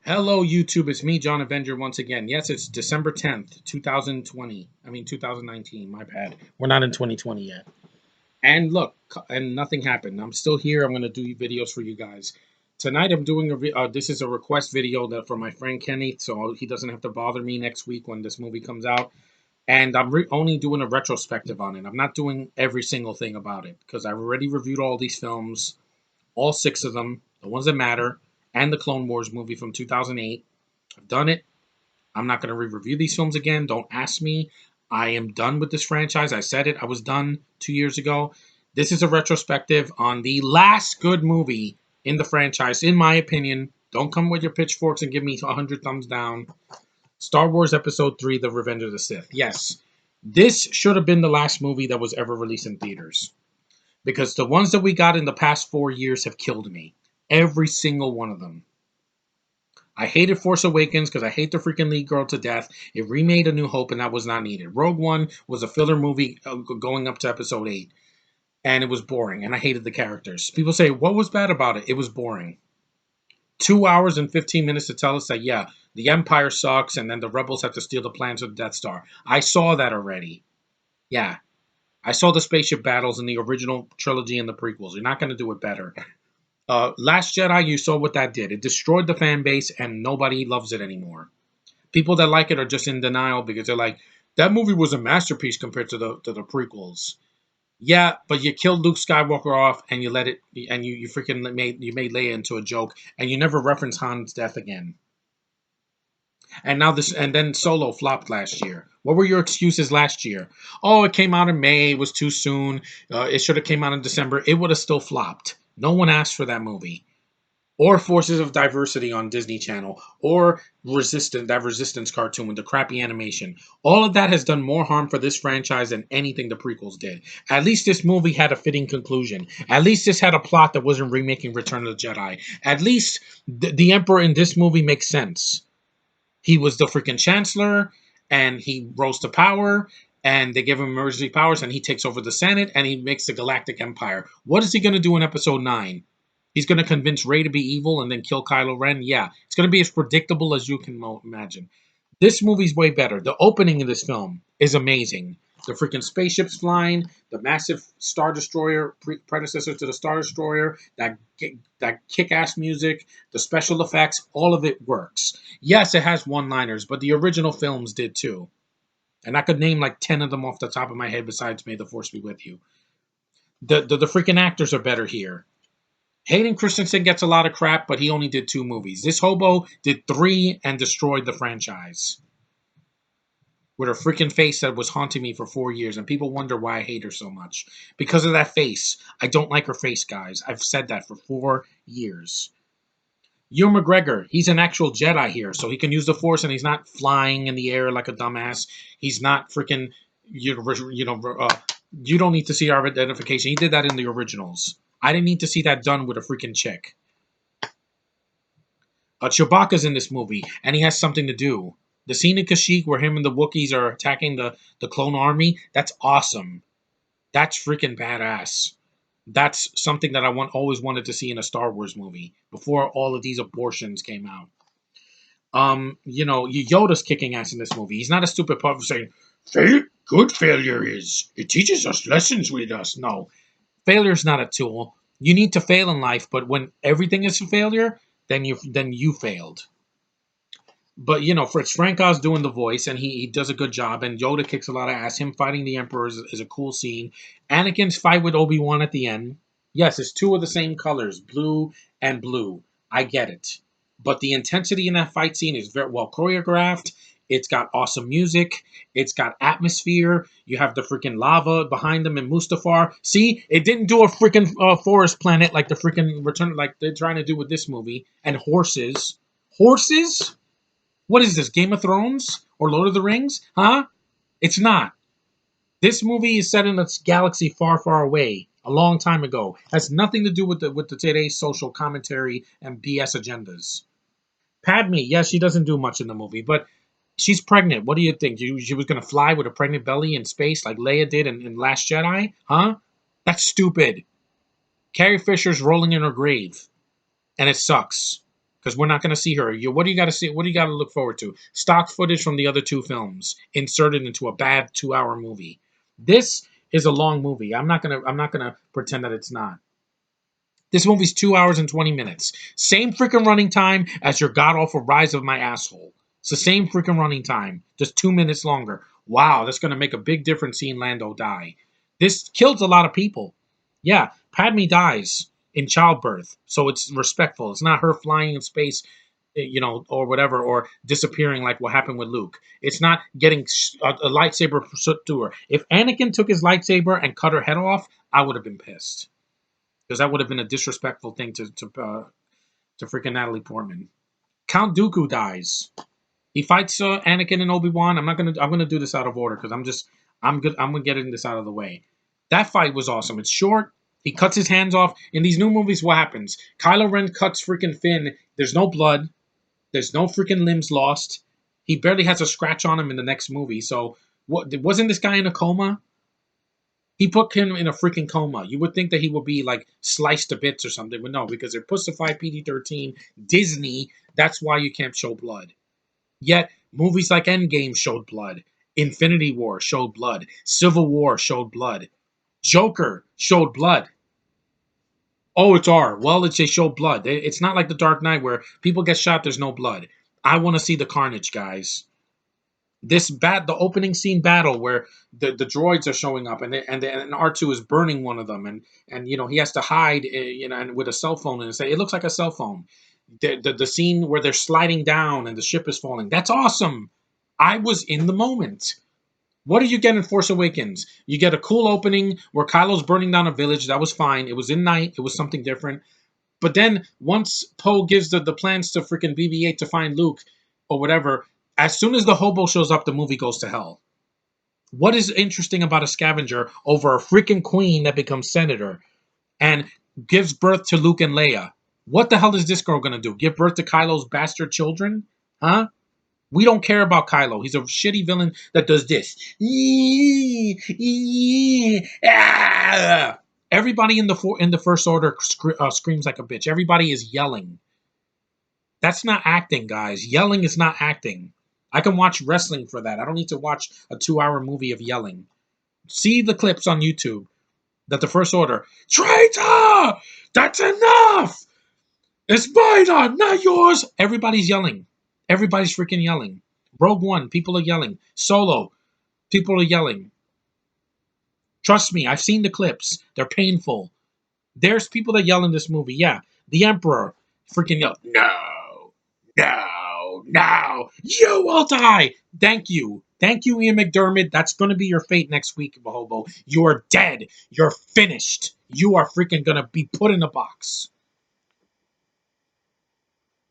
Hello, YouTube. It's me, John Avenger, once again. Yes, it's December 10th, 2020. 2019. My bad. We're not in 2020 yet. And look, and nothing happened. I'm still here. I'm going to do videos for you guys. Tonight, I'm doing this is a request video that for my friend Kenny, so he doesn't have to bother me next week when this movie comes out. And I'm only doing a retrospective on it. I'm not doing every single thing about it because I've already reviewed all these films, all six of them, the ones that matter, and the Clone Wars movie from 2008. I've done it. I'm not going to re-review these films again. Don't ask me. I am done with this franchise. I said it. I was done 2 years ago. This is a retrospective on the last good movie in the franchise, in my opinion. Don't come with your pitchforks and give me 100 thumbs down. Star Wars Episode 3, The Revenge of the Sith. Yes, this should have been the last movie that was ever released in theaters. Because the ones that we got in the past 4 years have killed me. Every single one of them. I hated Force Awakens because I hate the freaking lead girl to death. It remade A New Hope, and that was not needed. Rogue One was a filler movie going up to Episode 8, and it was boring, and I hated the characters. People say, what was bad about it? It was boring. 2 hours and 15 minutes to tell us that, yeah, the Empire sucks, and then the Rebels have to steal the plans of the Death Star. I saw that already. Yeah. I saw the spaceship battles in the original trilogy and the prequels. You're not going to do it better. Last Jedi, you saw what that did. It destroyed the fan base, and nobody loves it anymore. People that like it are just in denial because they're like, that movie was a masterpiece compared to the prequels. Yeah, but you killed Luke Skywalker off, and you let it, and you freaking made Leia into a joke, and you never reference Han's death again. And now this, and then Solo flopped last year. What were your excuses last year? Oh, it came out in May. It was too soon. It should have came out in December. It would have still flopped. No one asked for that movie. Or Forces of Diversity on Disney Channel, or Resistance cartoon with the crappy animation. All of that has done more harm for this franchise than anything the prequels did. At least this movie had a fitting conclusion. At least this had a plot that wasn't remaking Return of the Jedi. At least the Emperor in this movie makes sense. He was the freaking Chancellor, and he rose to power, and they give him emergency powers, and he takes over the Senate, and he makes the Galactic Empire. What is he going to do in Episode 9? He's going to convince Rey to be evil and then kill Kylo Ren? Yeah. It's going to be as predictable as you can imagine. This movie's way better. The opening of this film is amazing. The freaking spaceships flying, the massive Star Destroyer, predecessor to the Star Destroyer, that kick-ass music, the special effects, all of it works. Yes, it has one-liners, but the original films did too. And I could name like 10 of them off the top of my head besides May the Force Be With You. The freaking actors are better here. Hayden Christensen gets a lot of crap, but he only did 2 movies. This hobo did 3 and destroyed the franchise. With her freaking face that was haunting me for 4 years, and people wonder why I hate her so much. Because of that face. I don't like her face, guys. I've said that for 4 years. Ewan McGregor, he's an actual Jedi here, so he can use the Force, and he's not flying in the air like a dumbass. He's not freaking, you don't need to see our identification. He did that in the originals. I didn't need to see that done with a freaking chick. Chewbacca's in this movie, and he has something to do. The scene in Kashyyyk where him and the Wookiees are attacking the clone army, that's awesome. That's freaking badass. That's something that I always wanted to see in a Star Wars movie before all of these abortions came out. Yoda's kicking ass in this movie. He's not a stupid pup saying, good failure is. It teaches us lessons with us. No. Failure's not a tool. You need to fail in life, but when everything is a failure, then you failed. But Fritz Franco's doing the voice, and he does a good job. And Yoda kicks a lot of ass. Him fighting the Emperor is a cool scene. Anakin's fight with Obi-Wan at the end. Yes, it's 2 of the same colors, blue and blue. I get it, but the intensity in that fight scene is very well choreographed. It's got awesome music. It's got atmosphere. You have the freaking lava behind them in Mustafar. See, it didn't do a freaking forest planet like the freaking Return, like they're trying to do with this movie. And horses. Horses? What is this, Game of Thrones? Or Lord of the Rings? Huh? It's not. This movie is set in a galaxy far, far away, a long time ago. Has nothing to do with the today's social commentary and BS agendas. Padme, yes, she doesn't do much in the movie, but she's pregnant. What do you think? She was going to fly with a pregnant belly in space like Leia did in Last Jedi? Huh? That's stupid. Carrie Fisher's rolling in her grave, and it sucks. because we're not going to see her. What do you got to see? What do you got to look forward to? Stock footage from the other two films inserted into a bad 2 hour movie. This is a long movie. I'm not gonna pretend that it's not. This movie's 2 hours and 20 minutes. Same freaking running time as your god awful Rise of My Asshole. It's the same freaking running time, just 2 minutes longer. Wow, that's gonna make a big difference seeing Lando die. This kills a lot of people. Yeah, Padme dies in childbirth, so it's respectful. It's not her flying in space, or whatever, or disappearing like what happened with Luke. It's not getting a lightsaber pursuit to her. If Anakin took his lightsaber and cut her head off, I would have been pissed because that would have been a disrespectful thing to freaking Natalie Portman. Count Dooku dies. He fights Anakin and Obi-Wan. I'm gonna do this out of order because I'm good. I'm gonna get this out of the way. That fight was awesome. It's short. He cuts his hands off. In these new movies, what happens? Kylo Ren cuts freaking Finn. There's no blood. There's no freaking limbs lost. He barely has a scratch on him in the next movie. So what? Wasn't this guy in a coma? He put him in a freaking coma. You would think that he would be like sliced to bits or something, but no, because they're pussified PG-13 Disney. That's why you can't show blood. Yet movies like Endgame showed blood, Infinity War showed blood, Civil War showed blood, Joker showed blood. Oh, it's R. Well, they show blood. It's not like the Dark Knight where people get shot. There's no blood. I want to see the carnage, guys. The opening scene battle where the droids are showing up and R2 is burning one of them and he has to hide and with a cell phone and say it looks like a cell phone. The scene where they're sliding down and the ship is falling. That's awesome. I was in the moment. What do you get in Force Awakens? You get a cool opening where Kylo's burning down a village. That was fine. It was in night. It was something different. But then once Poe gives the plans to freaking BB-8 to find Luke or whatever, as soon as the hobo shows up, the movie goes to hell. What is interesting about a scavenger over a freaking queen that becomes senator and gives birth to Luke and Leia? What the hell is this girl gonna do? Give birth to Kylo's bastard children? Huh? We don't care about Kylo. He's a shitty villain that does this. Everybody in the First Order screams like a bitch. Everybody is yelling. That's not acting, guys. Yelling is not acting. I can watch wrestling for that. I don't need to watch a 2 hour movie of yelling. See the clips on YouTube that the First Order, traitor! That's enough! It's mine, not yours! Everybody's yelling. Everybody's freaking yelling. Rogue One, people are yelling. Solo, people are yelling. Trust me, I've seen the clips. They're painful. There's people that yell in this movie. Yeah, the Emperor freaking yelled, no, no, no, you will die. Thank you. Thank you, Ian McDermott. That's going to be your fate next week, Hobo. You are dead. You're finished. You are freaking going to be put in a box.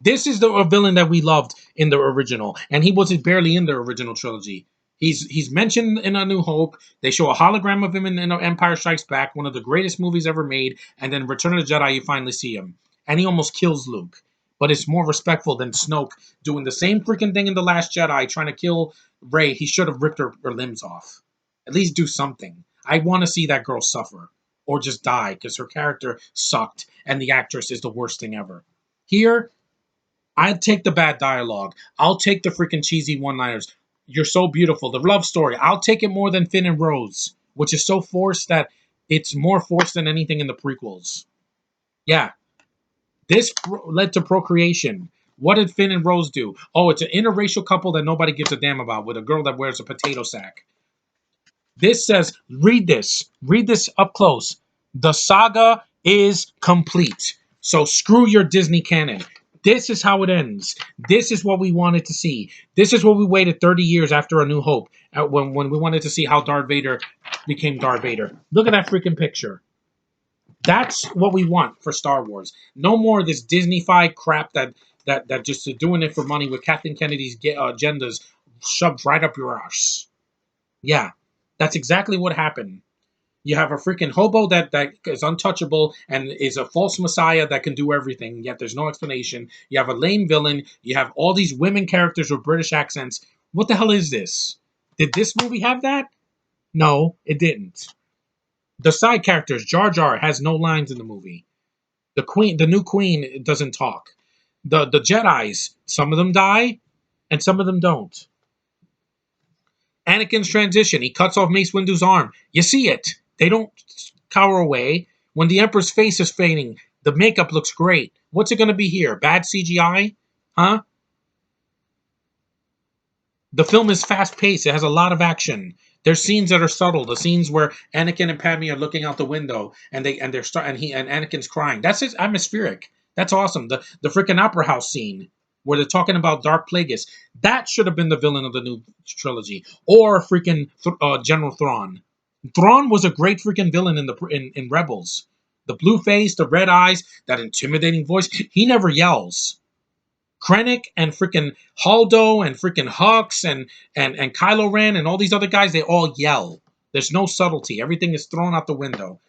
This is the villain that we loved in the original, and he wasn't barely in the original trilogy. He's mentioned in A New Hope. They show a hologram of him in Empire Strikes Back, one of the greatest movies ever made, and then Return of the Jedi, you finally see him. And he almost kills Luke. But it's more respectful than Snoke doing the same freaking thing in The Last Jedi, trying to kill Rey. He should have ripped her limbs off. At least do something. I want to see that girl suffer. Or just die, because her character sucked, and the actress is the worst thing ever. Here, I'd take the bad dialogue. I'll take the freaking cheesy one-liners. You're so beautiful. The love story. I'll take it more than Finn and Rose, which is so forced that it's more forced than anything in the prequels. Yeah. This led to procreation. What did Finn and Rose do? Oh, it's an interracial couple that nobody gives a damn about with a girl that wears a potato sack. This says, read this. Read this up close. The saga is complete. So screw your Disney canon. This is how it ends. This is what we wanted to see. This is what we waited 30 years after A New Hope, when we wanted to see how Darth Vader became Darth Vader. Look at that freaking picture. That's what we want for Star Wars. No more of this Disney-fied crap that just doing it for money with Kathleen Kennedy's agendas shoved right up your arse. Yeah, that's exactly what happened. You have a freaking hobo that is untouchable and is a false messiah that can do everything, yet there's no explanation. You have a lame villain. You have all these women characters with British accents. What the hell is this? Did this movie have that? No, it didn't. The side characters, Jar Jar has no lines in the movie. The new queen doesn't talk. The Jedis, some of them die, and some of them don't. Anakin's transition, he cuts off Mace Windu's arm. You see it. They don't cower away. When the Emperor's face is fading, the makeup looks great. What's it going to be here? Bad CGI? Huh? The film is fast paced. It has a lot of action. There's scenes that are subtle. The scenes where Anakin and Padme are looking out the window and Anakin's crying. That's just atmospheric. That's awesome. The freaking opera house scene where they're talking about Dark Plagueis. That should have been the villain of the new trilogy, or freaking General Thrawn. Thrawn was a great freaking villain in Rebels. The blue face, the red eyes, that intimidating voice. He never yells. Krennic and freaking Haldo and freaking Hux and Kylo Ren and all these other guys, they all yell. There's no subtlety. Everything is thrown out the window.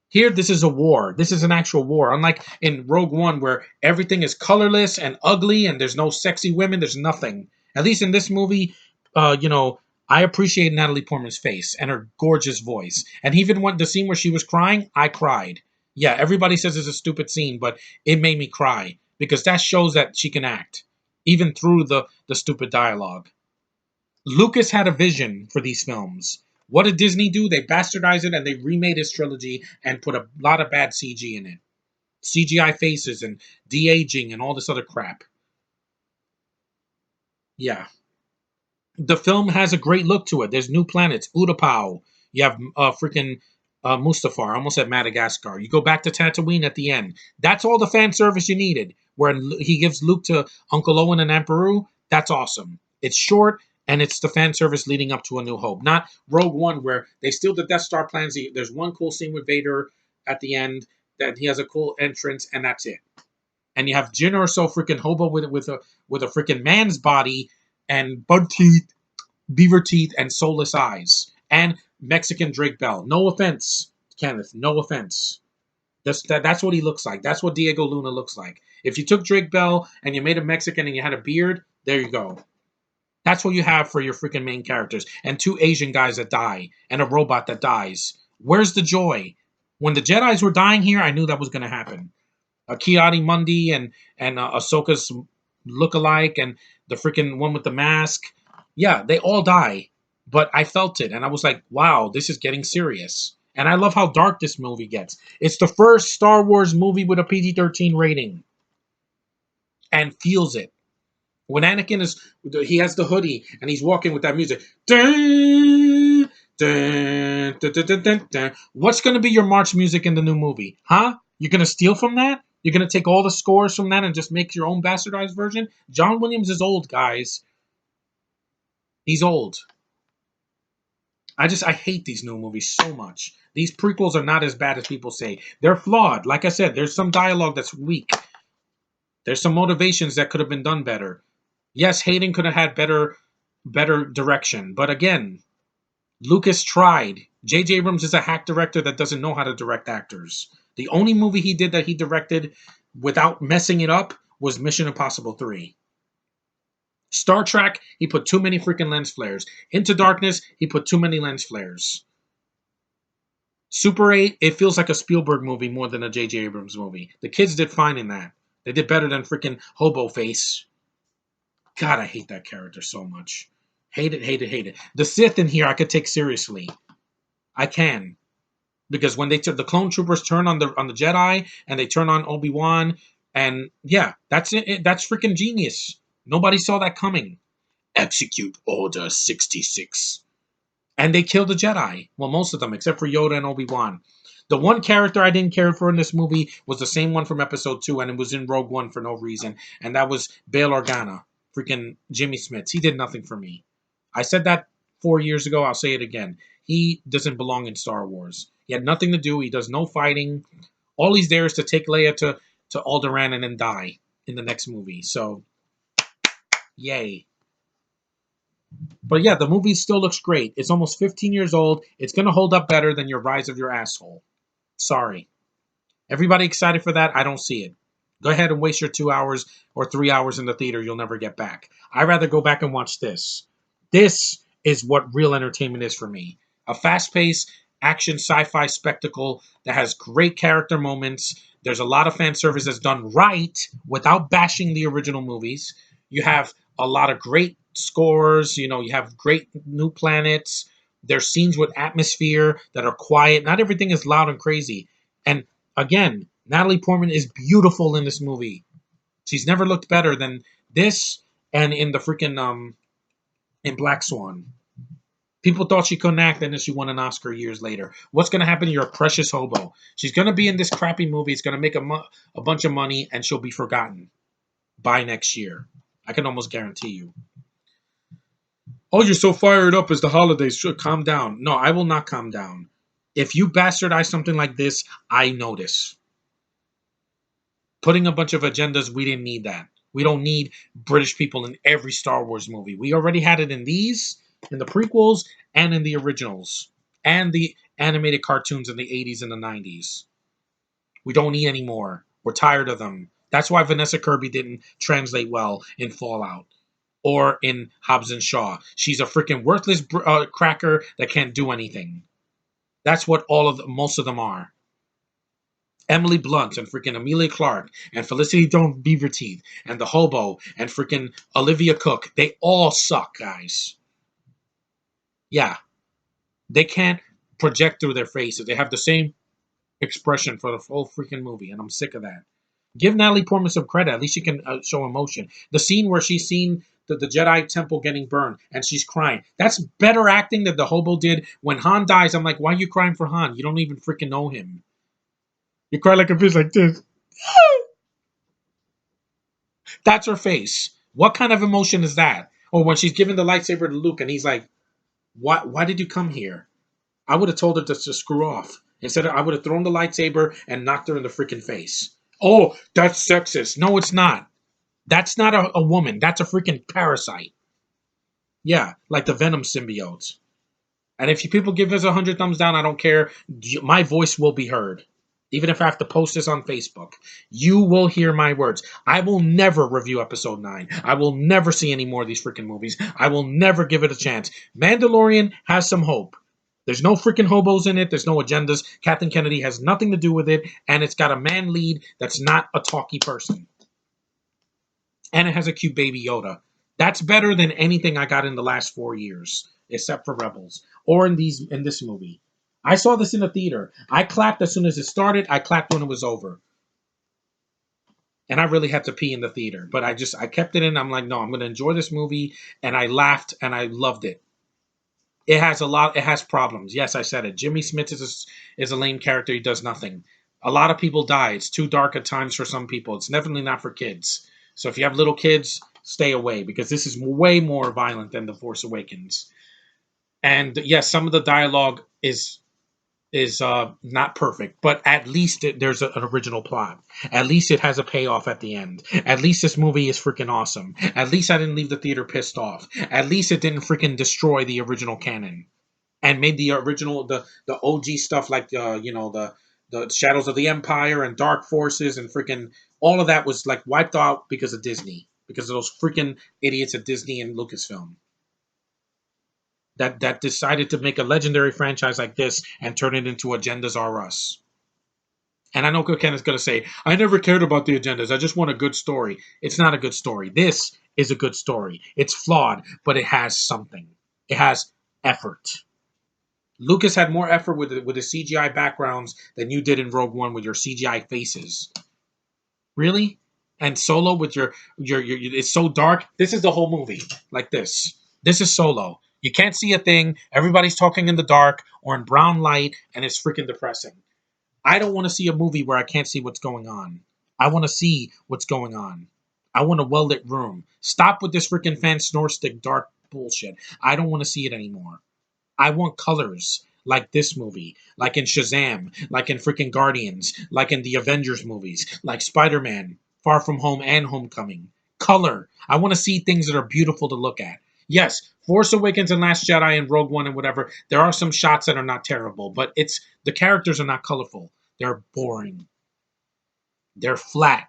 Here, this is a war. This is an actual war. Unlike in Rogue One, where everything is colorless and ugly and there's no sexy women, there's nothing. At least in this movie, I appreciate Natalie Portman's face and her gorgeous voice. And even when the scene where she was crying, I cried. Yeah, everybody says it's a stupid scene, but it made me cry because that shows that she can act, even through the stupid dialogue. Lucas had a vision for these films. What did Disney do? They bastardized it and they remade his trilogy and put a lot of bad CG in it. CGI faces and de-aging and all this other crap. Yeah. The film has a great look to it. There's new planets, Utapau. You have freaking Mustafar, almost at Madagascar. You go back to Tatooine at the end. That's all the fan service you needed. Where he gives Luke to Uncle Owen and Aunt Beru. That's awesome. It's short and it's the fan service leading up to A New Hope. Not Rogue One, where they steal the Death Star plans. There's one cool scene with Vader at the end that he has a cool entrance, and that's it. And you have Jyn Erso freaking hobo with a freaking man's body and bug teeth, beaver teeth, and soulless eyes, and Mexican Drake Bell. No offense, Kenneth. No offense. That's what he looks like. That's what Diego Luna looks like. If you took Drake Bell and you made him Mexican and you had a beard, there you go. That's what you have for your freaking main characters. And two Asian guys that die and a robot that dies. Where's the joy? When the Jedis were dying here, I knew that was going to happen. Kiadi Mundi and Ahsoka's lookalike and the freaking one with the mask. Yeah, they all die, but I felt it, and I was like, "Wow, this is getting serious." And I love how dark this movie gets. It's the first Star Wars movie with a PG-13 rating, and feels it. When Anakin he has the hoodie and he's walking with that music. Dun, dun, dun, dun, dun, dun, dun. What's going to be your march music in the new movie? Huh? You're going to steal from that? You're going to take all the scores from that and just make your own bastardized version? John Williams is old, guys. He's old. I hate these new movies so much. These prequels are not as bad as people say. They're flawed. Like I said, there's some dialogue that's weak. There's some motivations that could have been done better. Yes, Hayden could have had better direction. But again, Lucas tried. J.J. Abrams is a hack director that doesn't know how to direct actors. The only movie he did that he directed without messing it up was Mission Impossible 3. Star Trek, he put too many freaking lens flares. Into Darkness, he put too many lens flares. Super 8, it feels like a Spielberg movie more than a J.J. Abrams movie. The kids did fine in that. They did better than freaking Hobo Face. God, I hate that character so much. Hate it, hate it, hate it. The Sith in here I could take seriously. I can. Because when the clone troopers turn on the Jedi and they turn on Obi-Wan, and yeah, that's it. That's freaking genius. Nobody saw that coming. Execute Order 66. And they killed the Jedi. Well, most of them, except for Yoda and Obi-Wan. The one character I didn't care for in this movie was the same one from Episode 2, and it was in Rogue One for no reason, and that was Bail Organa. Freaking Jimmy Smits. He did nothing for me. I said that 4 years ago. I'll say it again. He doesn't belong in Star Wars. He had nothing to do. He does no fighting. All he's there is to take Leia to Alderaan and then die in the next movie. So, yay. But yeah, the movie still looks great. It's almost 15 years old. It's going to hold up better than your Rise of Your Asshole. Sorry. Everybody excited for that? I don't see it. Go ahead and waste your 2 hours or 3 hours in the theater you'll never get back. I'd rather go back and watch this. This is what real entertainment is for me. A fast-paced action sci-fi spectacle that has great character moments, There's a lot of fan service that's done right without bashing the original movies. You have a lot of great scores. You have great new planets. There's scenes with atmosphere that are quiet. Not everything is loud and crazy. And again, Natalie Portman is beautiful in this movie. She's never looked better than this and in the freaking in Black Swan. People thought she couldn't act, and then she won an Oscar years later. What's going to happen? You're a precious hobo. She's going to be in this crappy movie. It's going to make a bunch of money, and she'll be forgotten by next year. I can almost guarantee you. Oh, you're so fired up as the holidays. Sure, calm down. No, I will not calm down. If you bastardize something like this, I notice. Putting a bunch of agendas, we didn't need that. We don't need British people in every Star Wars movie. We already had it in these, in the prequels, and in the originals, and the animated cartoons in the 80s and the 90s. We don't need any more. We're tired of them. That's why Vanessa Kirby didn't translate well in Fallout or in Hobbs and Shaw. She's a freaking worthless cracker that can't do anything. That's what most of them are. Emily Blunt and freaking Amelia Clark and Felicity Jones Beaverteeth and the Hobo and freaking Olivia Cook. They all suck, guys. Yeah. They can't project through their faces. They have the same expression for the whole freaking movie, and I'm sick of that. Give Natalie Portman some credit. At least she can show emotion. The scene where she's seen the Jedi Temple getting burned and she's crying. That's better acting than the Hobo did. When Han dies, I'm like, why are you crying for Han? You don't even freaking know him. You cry like a bitch like this. That's her face. What kind of emotion is that? Or when she's giving the lightsaber to Luke and he's like, why did you come here? I would have told her to screw off. Instead, I would have thrown the lightsaber and knocked her in the freaking face. Oh, that's sexist. No, it's not. That's not a woman. That's a freaking parasite. Yeah, like the Venom symbiotes. And if you people give us 100 thumbs down, I don't care. My voice will be heard. Even if I have to post this on Facebook, you will hear my words. I will never review episode 9. I will never see any more of these freaking movies. I will never give it a chance. Mandalorian has some hope. There's no freaking hobos in it. There's no agendas. Kathleen Kennedy has nothing to do with it. And it's got a man lead that's not a talky person. And it has a cute baby Yoda. That's better than anything I got in the last 4 years, except for Rebels or in this movie. I saw this in the theater. I clapped as soon as it started. I clapped when it was over. And I really had to pee in the theater, but I kept it in. I'm like, no, I'm going to enjoy this movie. And I laughed and I loved it. It has problems. Yes, I said it. Jimmy Smith is a lame character. He does nothing. A lot of people die. It's too dark at times for some people. It's definitely not for kids. So if you have little kids, stay away because this is way more violent than The Force Awakens. And yes, some of the dialogue is not perfect, but at least there's an original plot. At least it has a payoff at the end. At least this movie is freaking awesome. At least I didn't leave the theater pissed off. At least it didn't freaking destroy the original canon and made the original the OG stuff like the Shadows of the Empire and Dark Forces and freaking all of that was like wiped out because of Disney, because of those freaking idiots at Disney and Lucasfilm that decided to make a legendary franchise like this and turn it into Agendas ROS. And I know Ken is going to say, I never cared about the agendas. I just want a good story. It's not a good story. This is a good story. It's flawed, but it has something. It has effort. Lucas had more effort with the CGI backgrounds than you did in Rogue One with your CGI faces. Really? And Solo with your it's so dark. This is the whole movie. Like this. This is Solo. You can't see a thing. Everybody's talking in the dark or in brown light, and it's freaking depressing. I don't want to see a movie where I can't see what's going on. I want to see what's going on. I want a well-lit room. Stop with this freaking fan snore stick dark bullshit. I don't want to see it anymore. I want colors like this movie, like in Shazam, like in freaking Guardians, like in the Avengers movies, like Spider-Man, Far From Home and Homecoming. Color. I want to see things that are beautiful to look at. Yes, Force Awakens and Last Jedi and Rogue One and whatever, there are some shots that are not terrible, but the characters are not colorful. They're boring. They're flat.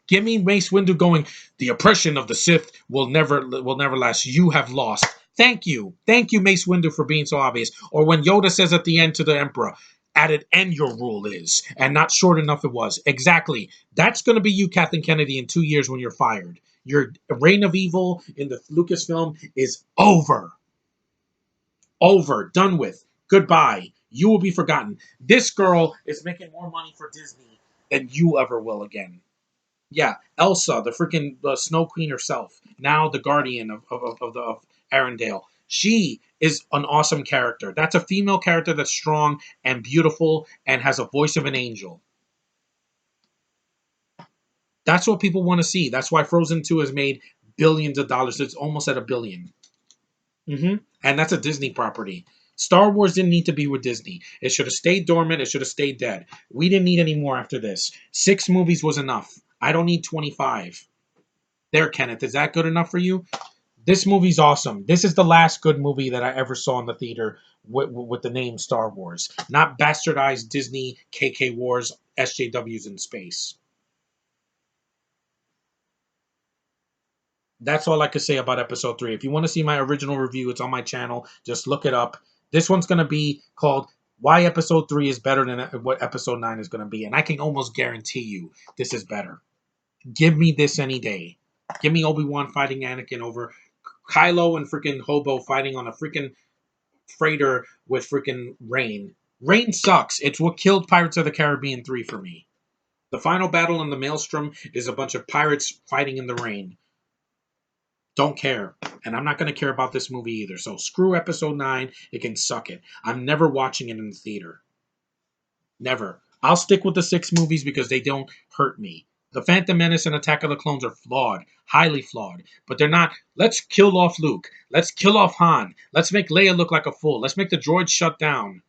Give me Mace Windu going, the oppression of the Sith will never last. You have lost. Thank you, Mace Windu, for being so obvious. Or when Yoda says at the end to the Emperor, at an end your rule is, and not short enough it was. Exactly. That's going to be you, Kathleen Kennedy, in 2 years when you're fired. Your reign of evil in the Lucasfilm is over. Over. Done with. Goodbye. You will be forgotten. This girl is making more money for Disney than you ever will again. Yeah, Elsa, the freaking Snow Queen herself, now the guardian of Arendelle. She is an awesome character. That's a female character that's strong and beautiful and has a voice of an angel. That's what people want to see. That's why Frozen 2 has made billions of dollars. It's almost at a billion. And that's a Disney property. Star Wars didn't need to be with Disney. It should have stayed dormant. It should have stayed dead. We didn't need any more after this. 6 movies was enough. I don't need 25. There, Kenneth. Is that good enough for you? This movie's awesome. This is the last good movie that I ever saw in the theater with the name Star Wars. Not bastardized Disney KK Wars SJWs in space. That's all I could say about episode 3. If you want to see my original review, it's on my channel. Just look it up. This one's going to be called Why Episode 3 is Better Than What Episode 9 is going to be. And I can almost guarantee you this is better. Give me this any day. Give me Obi-Wan fighting Anakin over Kylo and freaking Hobo fighting on a freaking freighter with freaking rain. Rain sucks. It's what killed Pirates of the Caribbean 3 for me. The final battle in the Maelstrom is a bunch of pirates fighting in the rain. Don't care. And I'm not going to care about this movie either. So screw episode 9. It can suck it. I'm never watching it in the theater. Never. I'll stick with the 6 movies because they don't hurt me. The Phantom Menace and Attack of the Clones are flawed, highly flawed, but they're not, let's kill off Luke, let's kill off Han, let's make Leia look like a fool, let's make the droids shut down,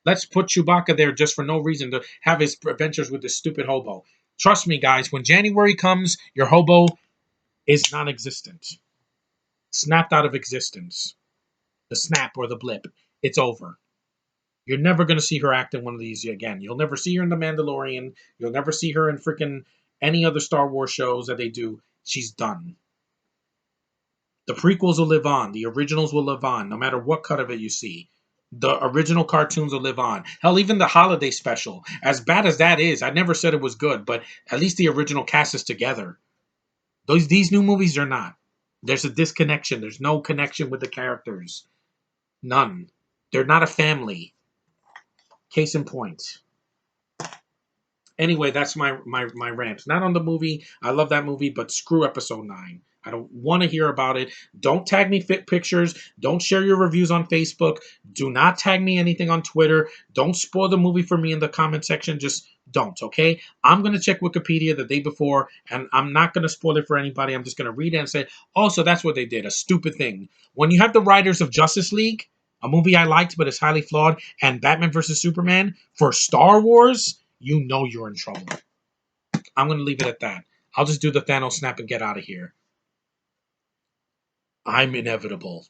let's put Chewbacca there just for no reason to have his adventures with this stupid hobo. Trust me, guys, when January comes, your hobo is non-existent. Snapped out of existence. The snap or the blip. It's over. You're never going to see her act in one of these again. You'll never see her in The Mandalorian. You'll never see her in freaking any other Star Wars shows that they do. She's done. The prequels will live on. The originals will live on, no matter what cut of it you see. The original cartoons will live on. Hell, even the holiday special, as bad as that is, I never said it was good, but at least the original cast is together. These new movies are not. There's a disconnection. There's no connection with the characters. None. They're not a family. Case in point. Anyway, that's my rant. Not on the movie. I love that movie, but screw episode 9. I don't want to hear about it. Don't tag me fit pictures. Don't share your reviews on Facebook. Do not tag me anything on Twitter. Don't spoil the movie for me in the comment section. Just don't, okay? I'm going to check Wikipedia the day before, and I'm not going to spoil it for anybody. I'm just going to read it and say, oh, so that's what they did. A stupid thing. When you have the writers of Justice League, a movie I liked but is highly flawed, and Batman vs. Superman for Star Wars, you know you're in trouble. I'm going to leave it at that. I'll just do the Thanos snap and get out of here. I'm inevitable.